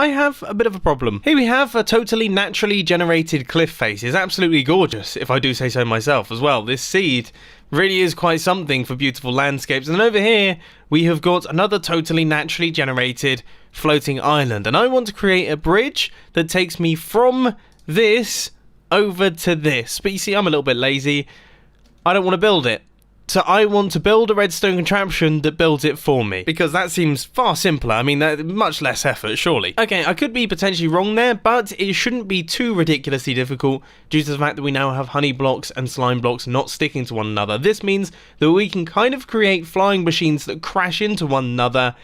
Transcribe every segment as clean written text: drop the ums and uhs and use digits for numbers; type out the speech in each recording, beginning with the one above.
I have a bit of a problem. Here we have a totally naturally generated cliff face. It's absolutely gorgeous, if I do say so myself as well. This seed really is quite something for beautiful landscapes. And then over here, we have got another totally naturally generated floating island. And I want to create a bridge that takes me from this over to this. But you see, I'm a little bit lazy. I don't want to build it. So I want to build a redstone contraption that builds it for me, because that seems far simpler. I mean, much less effort, surely. Okay, I could be potentially wrong there, but it shouldn't be too ridiculously difficult due to the fact that we now have honey blocks and slime blocks not sticking to one another. This means that we can kind of create flying machines that crash into one another,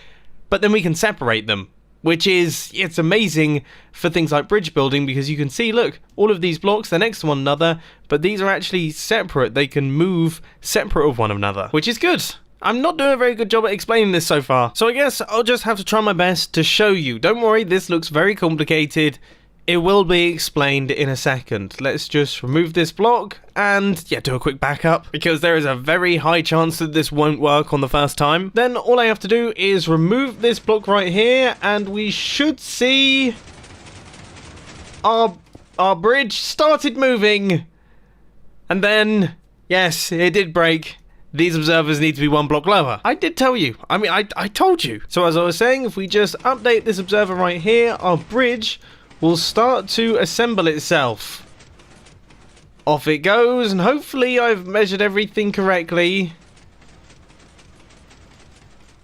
but then we can separate them. Which is, it's amazing for things like bridge building, because you can see, look, all of these blocks, they're next to one another, but these are actually separate. They can move separate of one another, which is good. I'm not doing a very good job at explaining this so far, so I guess I'll just have to try my best to show you. Don't worry, this looks very complicated. It will be explained in a second. Let's just remove this block and, yeah, do a quick backup, because there is a very high chance that this won't work on the first time. Then all I have to do is remove this block right here, and we should see our bridge started moving. And then, yes, it did break. These observers need to be one block lower. I did tell you. I mean, I told you. So as I was saying, if we just update this observer right here, our bridge will start to assemble itself. Off it goes, and hopefully I've measured everything correctly.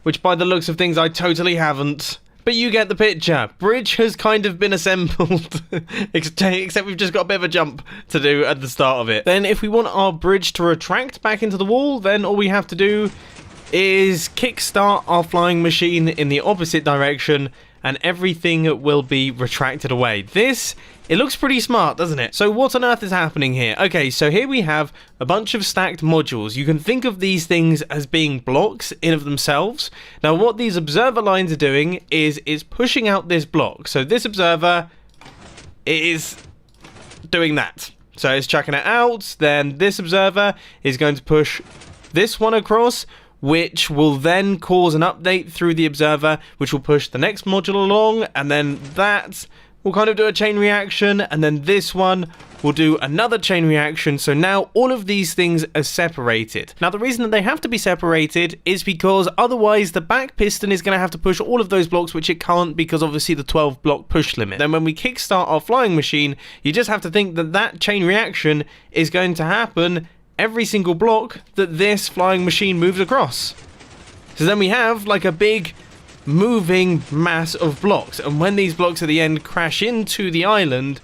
Which by the looks of things I totally haven't. But you get the picture. Bridge has kind of been assembled. Except we've just got a bit of a jump to do at the start of it. Then if we want our bridge to retract back into the wall, then all we have to do is kickstart our flying machine in the opposite direction, and everything will be retracted away. This, it looks pretty smart, doesn't it? So what on earth is happening here? Okay, so here we have a bunch of stacked modules. You can think of these things as being blocks in of themselves. Now what these observer lines are doing is pushing out this block. So this observer is doing that. So it's chucking it out, then this observer is going to push this one across, which will then cause an update through the observer, which will push the next module along, and then that will kind of do a chain reaction, and then this one will do another chain reaction. So now all of these things are separated. Now the reason that they have to be separated is because otherwise the back piston is going to have to push all of those blocks, which it can't, because obviously the 12 block push limit. Then when we kickstart our flying machine, you just have to think that that chain reaction is going to happen every single block that this flying machine moves across. So then we have like a big moving mass of blocks, and when these blocks at the end crash into the island,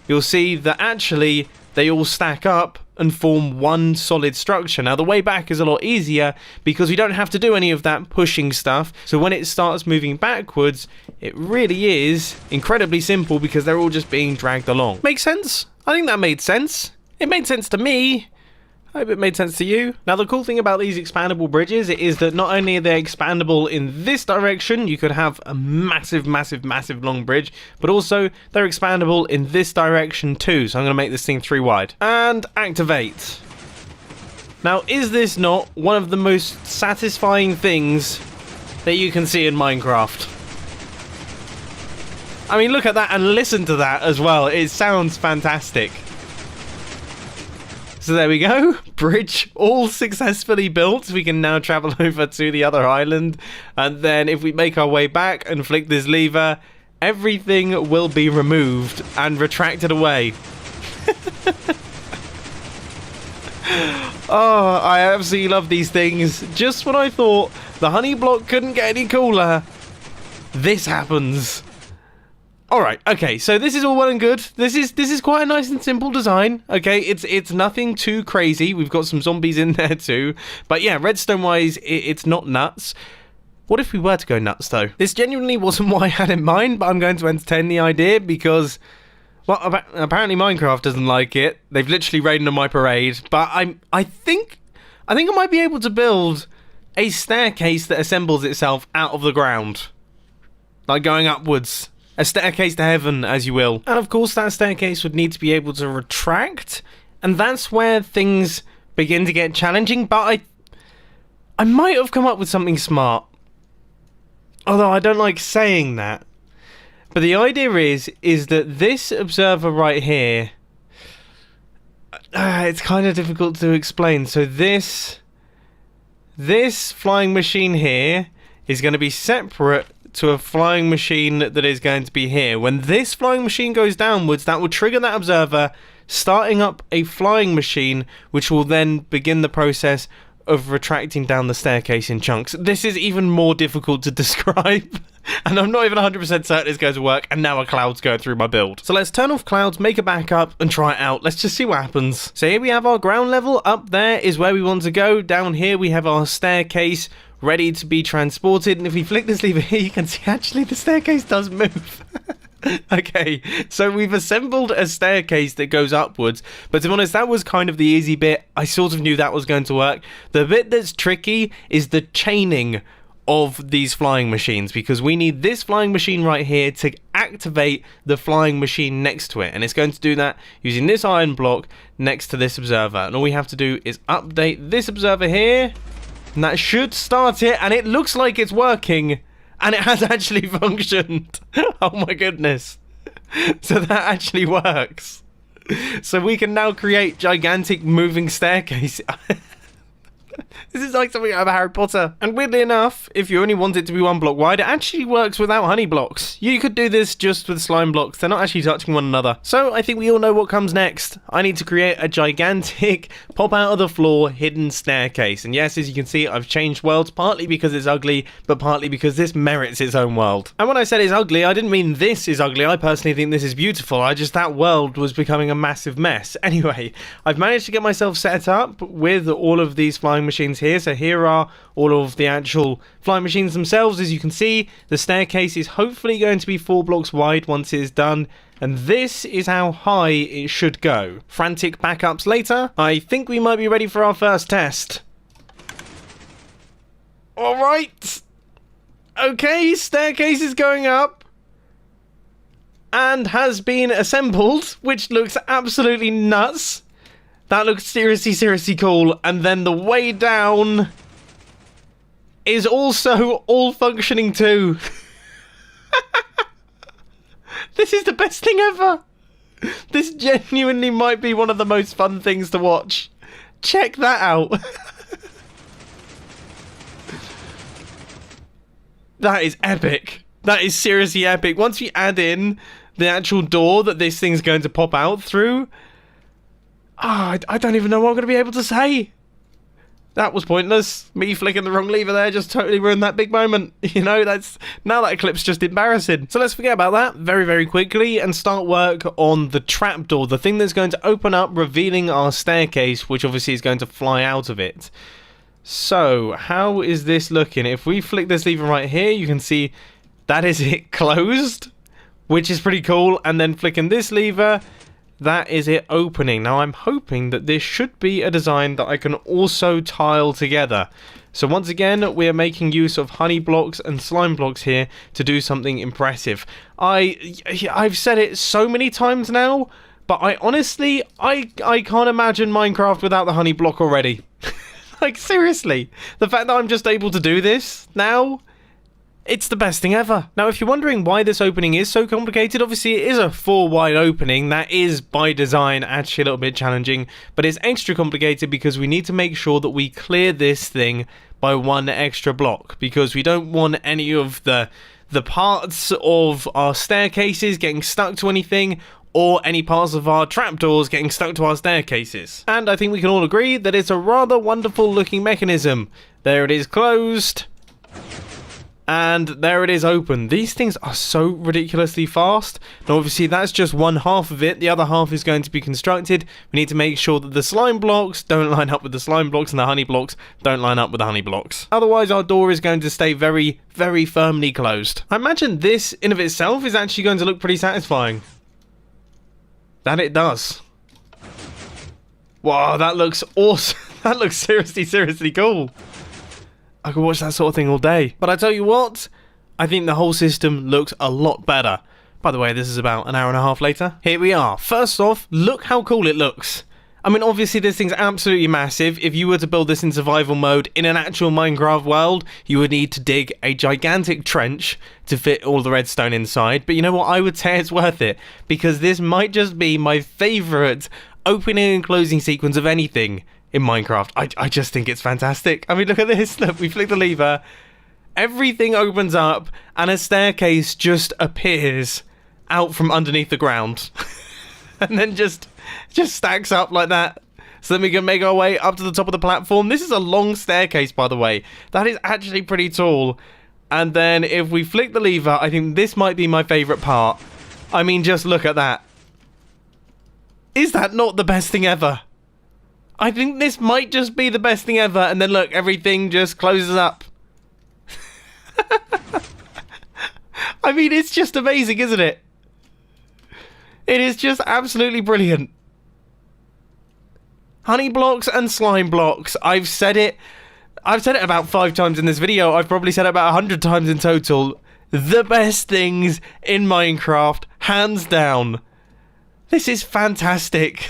you'll see that actually they all stack up and form one solid structure. Now the way back is a lot easier because we don't have to do any of that pushing stuff, so when it starts moving backwards, it really is incredibly simple because they're all just being dragged along. Makes sense? I think that made sense. It made sense to me. I hope it made sense to you. Now the cool thing about these expandable bridges is that not only are they expandable in this direction, you could have a massive long bridge, but also they're expandable in this direction too. So I'm going to make this thing 3 wide. And activate. Now is this not one of the most satisfying things that you can see in Minecraft? I mean, look at that and listen to that as well. It sounds fantastic. So there we go, bridge all successfully built. We can now travel over to the other island, and then if we make our way back and flick this lever, everything will be removed and retracted away. Oh, I absolutely love these things. Just when I thought the honey block couldn't get any cooler, this happens. Alright, okay, so this is all well and good. This is quite a nice and simple design. Okay, it's nothing too crazy. We've got some zombies in there too. But yeah, redstone-wise, it's not nuts. What if we were to go nuts, though? This genuinely wasn't what I had in mind, but I'm going to entertain the idea because, well, apparently Minecraft doesn't like it. They've literally raided on my parade. But I think I might be able to build a staircase that assembles itself out of the ground. Like going upwards. A staircase to heaven, as you will. And of course that staircase would need to be able to retract, and that's where things begin to get challenging, but I might have come up with something smart. Although I don't like saying that. But the idea is that this observer right here, it's kind of difficult to explain. So this flying machine here is going to be separate to a flying machine that is going to be here. When this flying machine goes downwards, that will trigger that observer, starting up a flying machine, which will then begin the process of retracting down the staircase in chunks. This is even more difficult to describe, and I'm not even 100% certain it's going to work, and now a cloud's going through my build. So let's turn off clouds, make a backup, and try it out. Let's just see what happens. So here we have our ground level. Up there is where we want to go. Down here we have our staircase ready to be transported, and if we flick this lever here, you can see actually the staircase does move. Okay, so we've assembled a staircase that goes upwards, but to be honest, that was kind of the easy bit. I sort of knew that was going to work. The bit that's tricky is the chaining of these flying machines, because we need this flying machine right here to activate the flying machine next to it, and it's going to do that using this iron block next to this observer, and all we have to do is update this observer here, and that should start it, and it looks like it's working. And it has actually functioned. Oh my goodness. So that actually works. So we can now create gigantic moving staircase. This is like something out of Harry Potter. And weirdly enough, if you only want it to be 1 block wide, it actually works without honey blocks. You could do this just with slime blocks. They're not actually touching one another. So I think we all know what comes next. I need to create a gigantic pop out of the floor hidden staircase. And yes, as you can see, I've changed worlds, partly because it's ugly, but partly because this merits its own world. And when I said it's ugly, I didn't mean this is ugly. I personally think this is beautiful. That world was becoming a massive mess. Anyway, I've managed to get myself set up with all of these flying machines here. So here are all of the actual flying machines themselves. As you can see, the staircase is hopefully going to be 4 blocks wide once it is done, and this is how high it should go. Frantic backups later. I think we might be ready for our first test. Alright. Okay, staircase is going up and has been assembled, which looks absolutely nuts. That looks seriously, seriously cool. And then the way down is also all functioning too. This is the best thing ever. This genuinely might be one of the most fun things to watch. Check that out. That is epic. That is seriously epic. Once we add in the actual door that this thing's going to pop out through, I don't even know what I'm going to be able to say. That was pointless. Me flicking the wrong lever there just totally ruined that big moment. You know, now that clip's just embarrassing. So let's forget about that very, very quickly and start work on the trapdoor, the thing that's going to open up, revealing our staircase, which obviously is going to fly out of it. So, how is this looking? If we flick this lever right here, you can see that is it closed, which is pretty cool. And then flicking this lever, that is it opening. Now I'm hoping that this should be a design that I can also tile together. So once again, we are making use of honey blocks and slime blocks here to do something impressive. I've said it so many times now, but I honestly can't imagine Minecraft without the honey block already. Like seriously, the fact that I'm just able to do this now, it's the best thing ever. Now, if you're wondering why this opening is so complicated, obviously it is a 4 wide opening. That is, by design, actually a little bit challenging, but it's extra complicated because we need to make sure that we clear this thing by 1 extra block, because we don't want any of the parts of our staircases getting stuck to anything, or any parts of our trapdoors getting stuck to our staircases. And I think we can all agree that it's a rather wonderful looking mechanism. There it is closed. And there it is open. These things are so ridiculously fast. Now obviously that's just one half of it. The other half is going to be constructed. We need to make sure that the slime blocks don't line up with the slime blocks and the honey blocks don't line up with the honey blocks. Otherwise our door is going to stay very, very firmly closed. I imagine this in of itself is actually going to look pretty satisfying. That it does. Wow, that looks awesome. That looks seriously, seriously cool. I could watch that sort of thing all day. But I tell you what, I think the whole system looks a lot better. By the way, this is about an hour and a half later. Here we are. First off, look how cool it looks. I mean, obviously this thing's absolutely massive. If you were to build this in survival mode in an actual Minecraft world, you would need to dig a gigantic trench to fit all the redstone inside. But you know what? I would say it's worth it, because this might just be my favourite opening and closing sequence of anything in Minecraft. I just think it's fantastic. I mean, look at this. Look, we flick the lever, everything opens up, and a staircase just appears out from underneath the ground. And then just stacks up like that, so then we can make our way up to the top of the platform. This is a long staircase, by the way. That is actually pretty tall. And then if we flick the lever, I think this might be my favourite part. I mean, just look at that. Is that not the best thing ever? I think this might just be the best thing ever. And then look, everything just closes up. I mean, it's just amazing, isn't it? It is just absolutely brilliant. Honey blocks and slime blocks. I've said it about 5 times in this video. I've probably said it about 100 times in total. The best things in Minecraft, hands down. This is fantastic.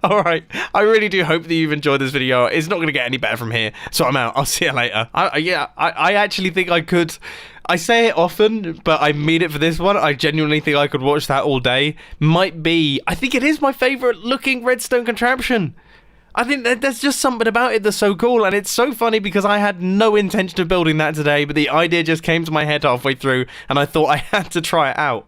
Alright, I really do hope that you've enjoyed this video. It's not going to get any better from here, so I'm out. I'll see you later. I actually think I could... I say it often, but I mean it for this one. I genuinely think I could watch that all day. I think it is my favourite looking redstone contraption. I think that there's just something about it that's so cool, and it's so funny because I had no intention of building that today, but the idea just came to my head halfway through, and I thought I had to try it out.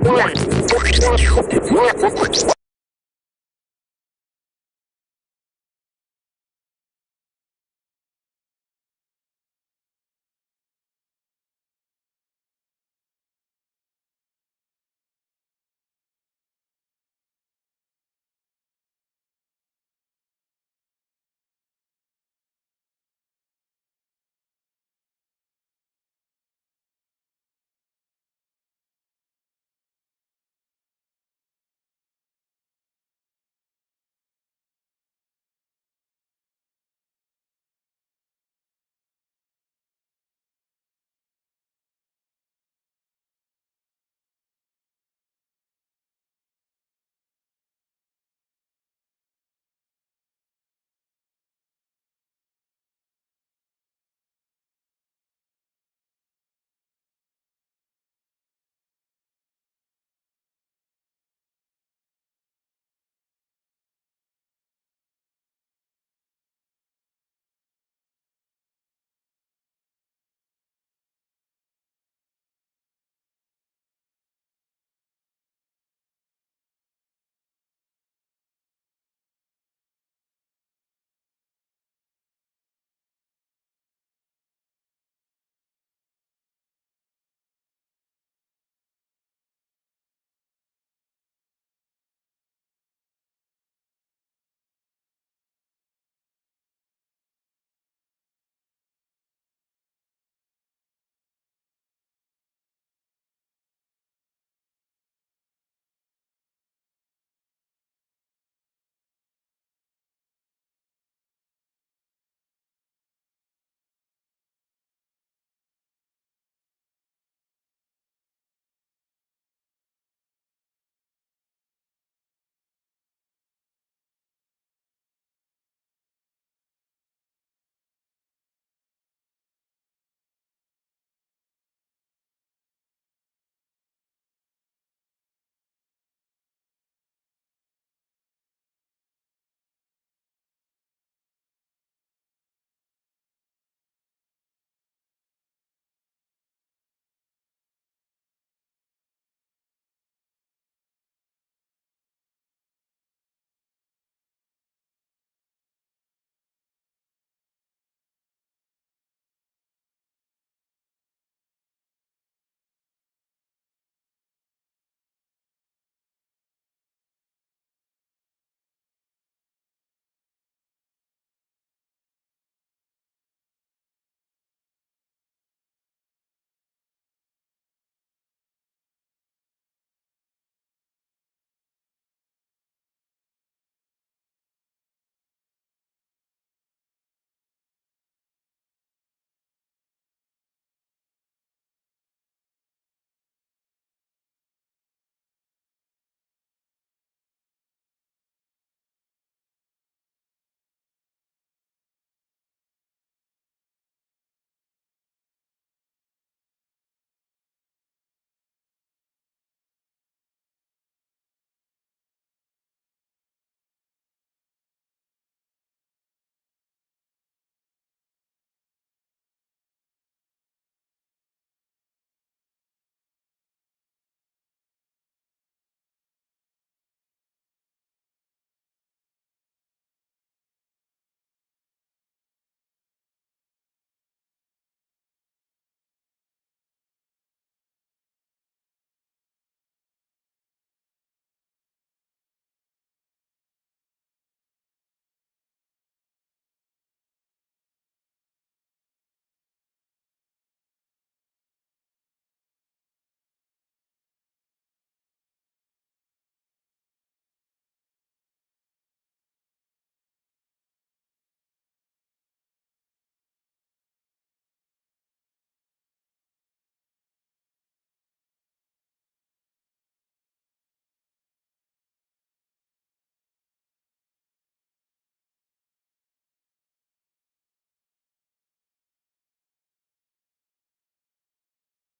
One.